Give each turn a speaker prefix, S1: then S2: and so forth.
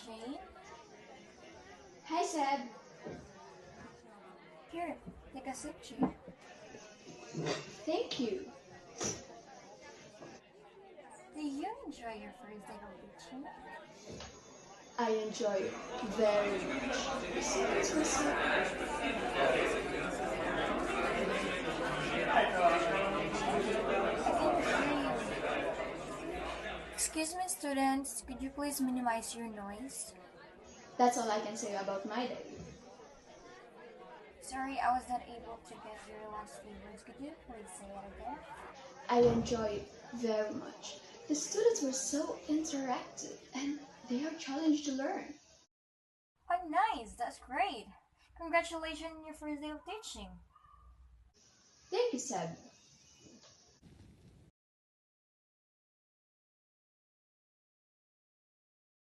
S1: Jane.
S2: Hi, Seb.
S1: Here, take a sip, Jane.
S2: Thank you.
S1: Do you enjoy your first day of teaching?
S2: I enjoy it very much. The students were so
S1: Excuse me, students. Could you please minimize your noise?
S2: That's all I can say about my day.
S1: Sorry, I was not able to get your last few words. Could you please say it again?
S2: I enjoy it very much. The students were so interactive and they are challenged to learn.
S1: Oh, nice. That's great. Congratulations on your first day of teaching.
S2: Thank you, Seb.